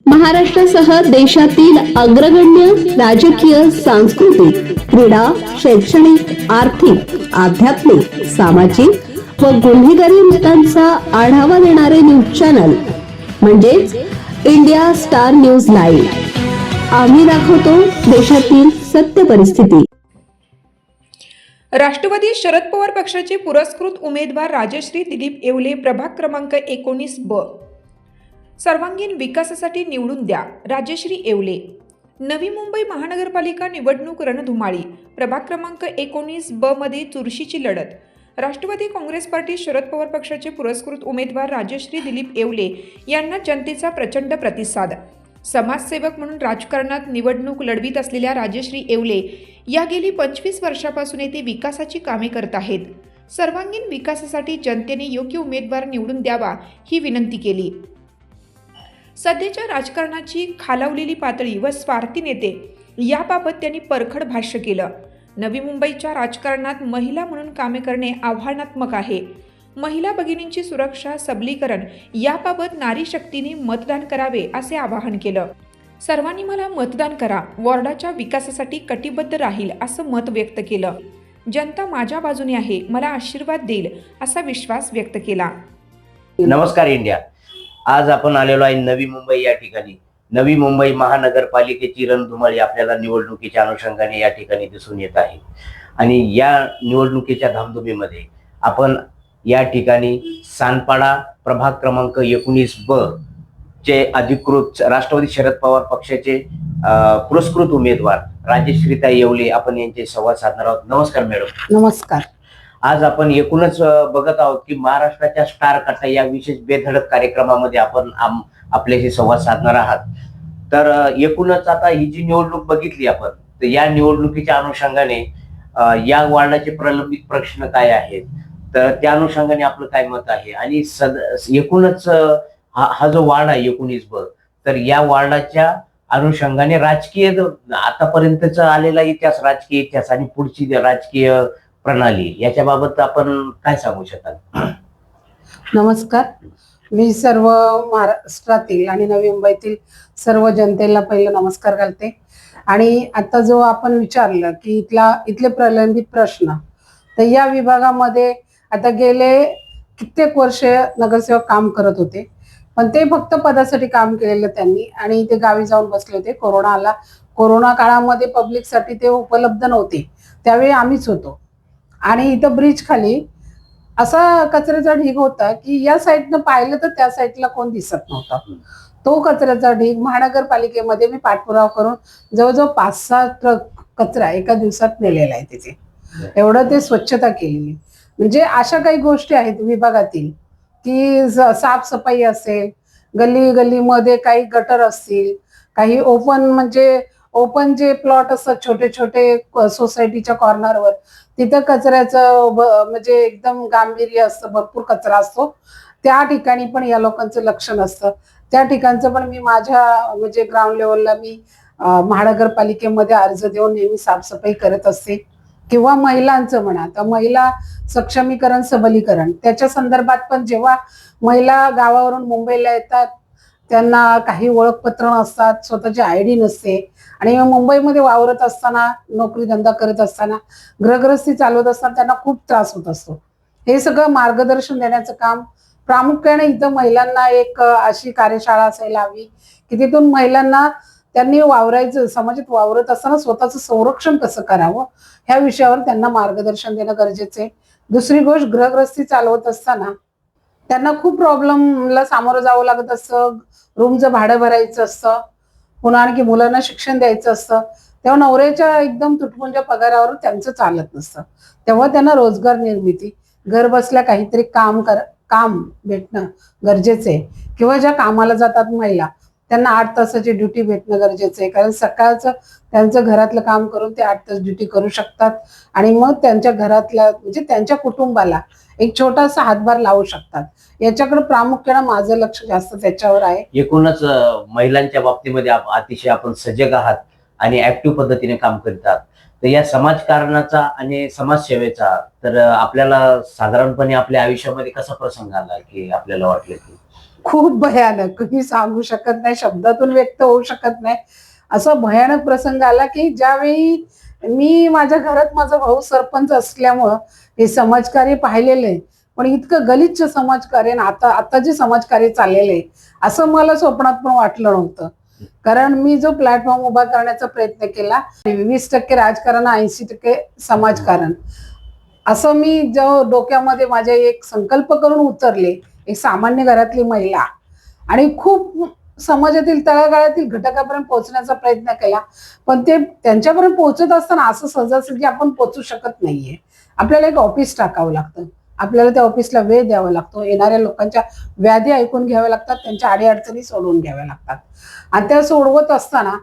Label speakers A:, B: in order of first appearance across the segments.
A: महाराष्ट्रासह देशातील अग्रगण्य राजकीय, सांस्कृतिक, क्रीडा, शैक्षणिक, आर्थिक, आध्यात्मिक, सामाजिक व गुन्हेगारी वृत्तांचा आढावा देणारे न्यूज चॅनल म्हणजेच इंडिया स्टार न्यूज लाईव्ह। आम्ही दाखवतो देशातील सत्य परिस्थिती।
B: राष्ट्रवादी शरद पवार पक्षाचे पुरस्कृत उमेदवार राजश्री दिलीप येवले, प्रभाग क्रमांक 19 ब, सर्वांगीण विकासासाठी निवडून द्या राजश्री येवले। नवी मुंबई महानगरपालिका निवडणूक रणधुमाळी। प्रभाग क्रमांक 19 ब मध्ये चुरशीची लढत। राष्ट्रवादी काँग्रेस पार्टी शरद पवार पक्षाचे पुरस्कृत उमेदवार राजश्री दिलीप येवले यांना जनतेचा प्रचंड प्रतिसाद। समाजसेवक म्हणून राजकारणात निवडणूक लढवीत असलेल्या राजश्री येवले या गेली 25 वर्षापासून येथे विकासाची कामे करत आहेत। सर्वांगीण विकासासाठी जनतेने योग्य उमेदवार निवडून द्यावा ही विनंती केली। सध्याच्या राजकारणाची खालावलेली पातळी व स्वार्थी नेते याबाबत त्यांनी परखड भाष्य केलं। नवी मुंबईच्या राजकारणात महिला म्हणून कामे करणे आव्हानात्मक आहे। महिला भगिनींची सुरक्षा, सबलीकरण याबाबत नारी शक्तीने मतदान करावे असे आवाहन केलं। सर्वांनी मला मतदान करा, वॉर्डाच्या विकासासाठी कटिबद्ध राहील असं मत व्यक्त केलं। जनता माझ्या बाजूने आहे, मला आशीर्वाद देईल असा विश्वास व्यक्त केला।
C: नमस्कार इंडिया। आज आपण आलेलो आहे नवी मुंबई या ठिकाणी। नवी मुंबई महानगरपालिकेची रणधुमाळी आपल्याला निवडणुकीच्या अनुषंगाने या ठिकाणी दिसून येत आहे आणि या निवडणुकीच्या धामधुमीमध्ये आपण या ठिकाणी सानपाडा प्रभाग क्रमांक 19 ब चे अधिकृत राष्ट्रवादी शरद पवार पक्षाचे पुरस्कृत उमेदवार राजश्रीताई येवले आपण यांचे संवाद साधणार आहोत। नमस्कार मॅडम।
D: नमस्कार।
C: आज आपण एकूणच बघत आहोत की महाराष्ट्राच्या स्टार कथा या विशेष बेधडक कार्यक्रमामध्ये आपण आपल्याशी संवाद साधणार आहात। तर एकूणच आता ही जी निवडणूक बघितली आपण, तर या निवडणुकीच्या अनुषंगाने या वार्डाचे प्रलंबित प्रश्न काय आहेत, तर त्या अनुषंगाने आपलं काय मत आहे आणि एकूणच हा जो वार्ड आहे 19 ब, तर या वार्डाच्या अनुषंगाने राजकीय आतापर्यंतचा आलेला इतिहास, राजकीय इतिहास आणि पुढची राजकीय प्रणाली याच्या बाबत आपण काय सांगू शकाल?
D: नमस्कार। मी सर्व महाराष्ट्रातील आणि नवी मुंबईतील सर्व जनतेला पहिलं नमस्कार घालते। आणि आता जो आपण विचारलं की इथले प्रलंबित प्रश्न, तर या विभागामध्ये आता गेले कित्येक वर्ष नगरसेवक काम करत होते, पण ते फक्त पदासाठी काम केलेलं त्यांनी आणि ते गावी जाऊन बसले होते। कोरोना आला, कोरोना काळामध्ये पब्लिकसाठी ते उपलब्ध नव्हते, त्यावेळी आम्हीच होतो। आणि इथं ब्रिज खाली असा कचऱ्याचा ढीग होता की या साईडनं पाहिलं तर त्या साईडला कोण दिसत नव्हतं। तो कचऱ्याचा ढीग महानगरपालिकेमध्ये मी पाठपुरावा करून जवळजवळ 5-6 ट्रक कचरा एका दिवसात नेलेला आहे तिथे, एवढं ते स्वच्छता केलेली। म्हणजे अशा काही गोष्टी आहेत विभागातील की साफसफाई असेल, गल्ली गल्लीमध्ये काही गटर असतील, काही ओपन जे प्लॉट असतात छोटे छोटे सोसायटीच्या कॉर्नरवर, तिथं कचऱ्याचं म्हणजे एकदम गांभीर्य असतं, भरपूर कचरा असतो, त्या ठिकाणी पण या लोकांचं लक्ष नसतं। त्या ठिकाणचं पण मी माझ्या म्हणजे ग्राउंड लेवलला मी महानगरपालिकेमध्ये अर्ज देऊन नेहमी साफसफाई करत असते। किंवा महिलांचं म्हणा, तर महिला सक्षमीकरण, सबलीकरण त्याच्या संदर्भात पण जेव्हा महिला गावावरून मुंबईला येतात, त्यांना काही ओळखपत्र नसतात, स्वतःची ID नसते आणि मुंबईमध्ये वावरत असताना, नोकरी धंदा करत असताना, गृहगृहस्थी चालवत असताना त्यांना खूप त्रास होत असतो। हे सगळं मार्गदर्शन देण्याचं काम प्रामुख्याने इथं महिलांना एक अशी कार्यशाळा असायला हवी की तिथून महिलांना त्यांनी वावरायचं, समाजात वावरत असताना स्वतःचं संरक्षण कसं करावं ह्या विषयावर त्यांना मार्गदर्शन देणं गरजेचं आहे। दुसरी गोष्ट, गृहगृहस्थी चालवत असताना त्यांना खूप प्रॉब्लेमला सामोरं जावं लागत असतं। रूमचं भाडं भरायचं असतं, पुन्हा आणखी मुलांना शिक्षण द्यायचं असतं, तेव्हा नवऱ्याच्या एकदम तुटपुंज्या पगारावर त्यांचं चालत नसतं। तेव्हा त्यांना रोजगार निर्मिती, घर बसल्या काहीतरी काम भेटणं गरजेचं आहे। किंवा ज्या कामाला जातात महिला, त्यांना 8 तासाची ड्युटी भेटणं गरजेचं आहे, कारण सकाळचं त्यांचं घरातलं काम करून ते 8 तास ड्युटी करू शकतात आणि मग त्यांच्या घरातल्या म्हणजे त्यांच्या कुटुंबाला एक छोटासा हातभार लावू शकतात। याच्याकडे प्रामुख्याने माझं लक्ष जास्त त्याच्यावर आहे।
C: एकूणच महिलांच्या बाबतीमध्ये अतिशय आपण सजग आहात आणि ऍक्टिव्ह पद्धतीने काम करत आहात। तर या समाजकारणाचा आणि समाजसेवेचा तर आपल्याला साधारणपणे आपल्या आयुष्यामध्ये कसा प्रसंग आला की आपल्याला वाटलं की
D: खूप भयानक, मी सांगू शकत नाही, शब्दातून व्यक्त होऊ शकत नाही. असा भयानक प्रसंग आला की ज्यावेळी मी माझ्या घरात माझा भाऊ सरपंच असल्यामुळं हे समाजकार्य पाहिलेलं आहे, पण इतकं गलिच्छ समाजकार्य आणि आता जे समाजकार्य चाललेलं आहे असं मला स्वप्नात पण वाटलं नव्हतं. कारण मी जो प्लॅटफॉर्म उभा करण्याचा प्रयत्न केला, 20% राजकारण, 80% समाजकारण, असं मी जो डोक्यामध्ये माझ्या एक संकल्प करून उतरले, एक सामान्य घरातली महिला आणि खूप समाजातील तळागाळातील घटकापर्यंत पोहोचण्याचा प्रयत्न केला. पण ते त्यांच्यापर्यंत पोहोचत असताना असं सहजासहजी आपण पोहोचू शकत नाहीये. आपल्याला एक ऑफिस टाकावं लागतं, आपल्याला त्या ऑफिसला वेळ द्यावा लागतो, येणाऱ्या लोकांच्या व्याधी ऐकून घ्याव्या लागतात, त्यांच्या अडीअडचणी सोडवून घ्याव्या लागतात. आणि त्या सोडवत असताना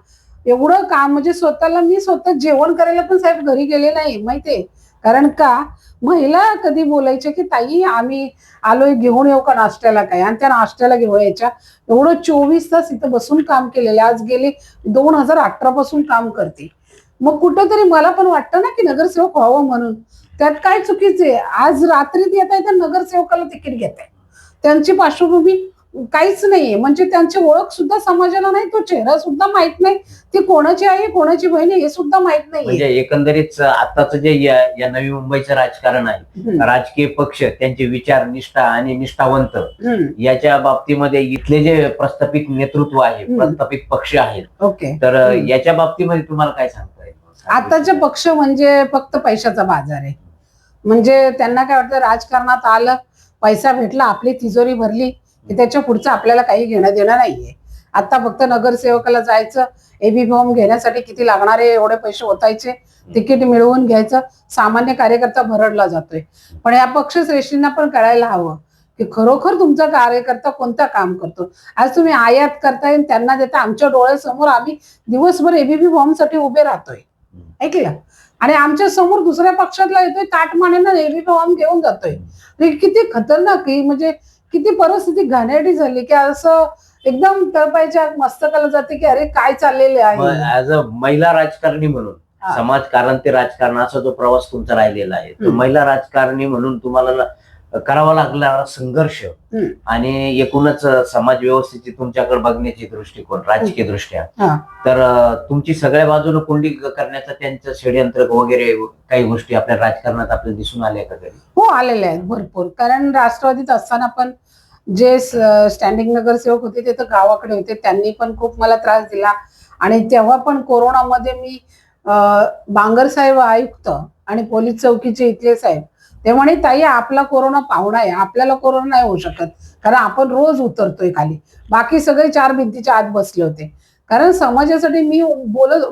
D: एवढं काम, म्हणजे मी स्वतः जेवण करायला पण साहेब घरी गेले नाही माहितीये. कारण का, महिला कधी बोलायच्या की ताई आम्ही आलोय, घेऊन येऊ का नाश्त्याला काय, आणि त्या नाश्त्याला घेऊन यायच्या. एवढं 24 तास इथं बसून काम केलेलं, आज गेले 2018 पासून काम करते. मग कुठंतरी मला पण वाटतं ना की नगरसेवक व्हावं म्हणून. त्यात काय चुकीचे, आज रात्रीत येत आहे तर नगरसेवकाला तिकीट घेत आहे, त्यांची पार्श्वभूमी काहीच नाहीये, म्हणजे त्यांची ओळख सुद्धा समाजाला नाही, तो चेहरा सुद्धा माहित नाही, ती कोणाची आहे कोणाची बहीण हे सुद्धा माहित नाही.
C: म्हणजे एकंदरीत आताच जे या नवी मुंबईचं राजकारण आहे, राजकीय पक्ष, त्यांचे विचार, निष्ठा आणि निष्ठावंत याच्या बाबतीमध्ये इथले जे प्रस्थापित नेतृत्व आहे, प्रस्थापित पक्ष आहेत,
D: ओके,
C: तर याच्या बाबतीमध्ये तुम्हाला काय सांगता येईल?
D: आताचे पक्ष म्हणजे फक्त पैशाचा बाजार आहे. म्हणजे त्यांना काय वाटतं, राजकारणात आलं, पैसा भेटला, आपली तिजोरी भरली की त्याच्या पुढचं आपल्याला काही घेणं देणं नाहीये. आता फक्त नगरसेवकाला जायचं, एबी फॉर्म घेण्यासाठी किती लागणारे एवढे पैसे ओतायचे, तिकीट मिळवून घ्यायचं, सामान्य कार्यकर्ता भरडला जातोय. पण या पक्षश्रेष्ठींना पण कळायला हवं की खरोखर तुमचा कार्यकर्ता कोणतं काम करतो. आज तुम्ही आयात करताय, त्यांना देता, आमच्या डोळ्यासमोर आम्ही दिवसभर एबीपी फॉर्म साठी उभे राहतोय, ऐकलं, आणि आमच्या समोर दुसऱ्या पक्षातला येतोय, ताटमानेनं एबीपी फॉर्म घेऊन जातोय. किती खतरनाक, किती परिस्थिती घाणेरडी झाली की असं एकदम तळपायच्या मस्तकाला जाते की अरे काय चाललेले आहे.
C: ऍज अ महिला राजकारणी म्हणून, समाजकारण ते राजकारण असा जो प्रवास तुमचा राहिलेला आहे, तो महिला राजकारणी म्हणून तुम्हाला करावा लागला संघर्ष आणि एकूणच समाज व्यवस्थेची तुमच्याकडे बघण्याची दृष्टिकोन, राजकीय दृष्ट्या, तर तुमची सगळ्या बाजूने कोंडी करण्याचं त्यांचं षडयंत्र वगैरे काही गोष्टी आपल्या राजकारणात आपल्याला दिसून आल्या का कधी?
D: हो, आलेले आहेत भरपूर. कारण राष्ट्रवादीत असताना पण जे स्टँडिंग नगरसेवक होते ते तर गावाकडे होते, त्यांनी पण खूप मला त्रास दिला. आणि तेव्हा पण कोरोनामध्ये मी बांगर साहेब आयुक्त आणि पोलीस चौकीचे इथले साहेब ते म्हणे, ताई आपला कोरोना पाहुणा आहे, आपल्याला कोरोना नाही होऊ शकत, कारण आपण रोज उतरतोय खाली. बाकी सगळे 4 भिंतीच्या आत बसले होते. कारण समाजासाठी मी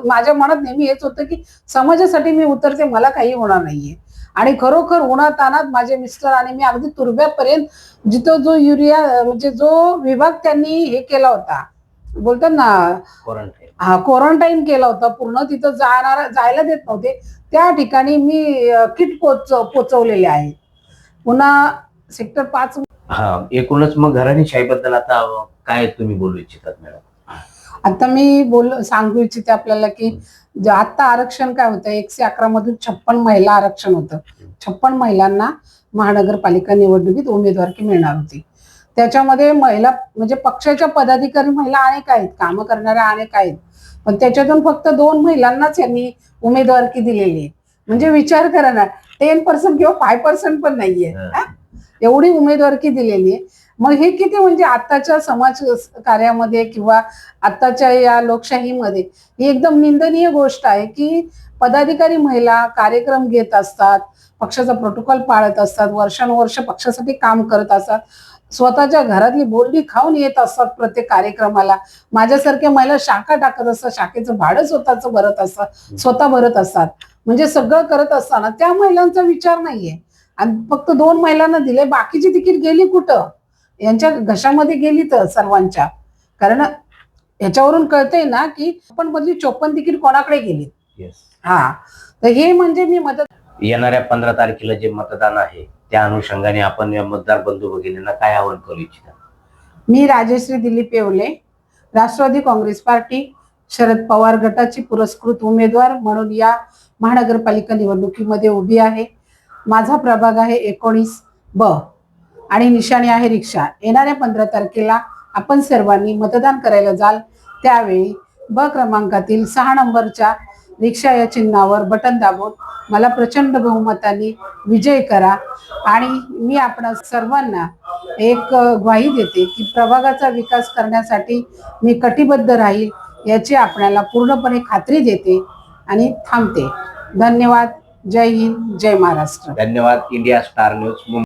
D: माझ्या मनात नेहमी हेच होतं की समाजासाठी मी उतरते, मला काही होणार नाहीये. आणि खरोखर उन्हातानात माझे मिस्टर आणि मी अगदी तुरब्यापर्यंत, जिथं जो युरिया म्हणजे जो विभाग त्यांनी हे केला होता, बोलतात ना क्वारंटाईन केला होता पूर्ण, तिथं जायला देत नव्हते, त्या ठिकाणी मी किट पोचवलेले आहे. पुन्हा सेक्टर 5.
C: एकूणच मग घराणेशाहीबद्दल आता काय तुम्ही बोलू इच्छितात मॅडम?
D: आता मी सांगू इच्छिते आपल्याला की आता आरक्षण काय होतं, 111 मधून 56 महिला आरक्षण होतं. 56 महिलांना महानगरपालिका निवडणुकीत उमेदवारी मिळणार होती. त्याच्यामध्ये महिला म्हणजे पक्षाच्या पदाधिकारी महिला अनेक आहेत, कामं करणाऱ्या अनेक आहेत, पण त्याच्यातून फक्त 2 महिलांनाच यांनी उमेदवारी दिलेली आहे. म्हणजे विचार करा ना, 10% किंवा 5% पण नाहीये, एवढी उमेदवारी दिलेली आहे. मग हे किती म्हणजे आताच्या समाज कार्यामध्ये किंवा आताच्या या लोकशाहीमध्ये ही एकदम निंदनीय गोष्ट आहे की पदाधिकारी महिला कार्यक्रम घेत असतात, पक्षाचा प्रोटोकॉल पाळत असतात, वर्षानुवर्ष पक्षासाठी काम करत असतात, स्वतःच्या घरातली बोलणी खाऊन येत असतात प्रत्येक कार्यक्रमाला. माझ्यासारख्या महिला शाखा टाकत असतात, शाखेचं भाडं स्वतःच भरत असतात, स्वतः भरत असतात. म्हणजे सगळं करत असताना त्या महिलांचा विचार नाहीये. आणि फक्त 2 महिलांना दिले, बाकीची तिकीट गेली कुठं, यांच्या घशामध्ये गेली तर सर्वांच्या. कारण याच्यावरून कळतंय ना की आपण मधली 54 तिकीट कोणाकडे गेली. तर हे म्हणजे मी
C: येणाऱ्या 15 तारखेला जे मतदान आहे त्या अनुषंगाने आपण या मतदार बंधू भगिनींना काय आवाहन करू इच्छिता?
D: मी राजश्री दिलीप येवले, राष्ट्रवादी काँग्रेस पार्टी शरद पवार गटाची पुरस्कृत उमेदवार म्हणून या महानगरपालिका निवडणुकीमध्ये उभी आहे. माझा प्रभाग आहे 19 ब आणि निशाणी आहे रिक्षा. येणाऱ्या 15 तारखेला आपण सर्वांनी मतदान करायला जाल, त्यावेळी ब क्रमांकातील 6 नंबरच्या रिक्षा या चिन्हावर बटन दाबून मला प्रचंड बहुमताने विजय करा. आणि मी आपणा सर्वांना एक ग्वाही देते की प्रभागाचा विकास करण्यासाठी मी कटिबद्ध राहील, याची आपल्याला पूर्णपणे खात्री देते आणि थांबते. धन्यवाद. जय हिंद, जय महाराष्ट्र.
C: धन्यवाद. India star news Mumbai.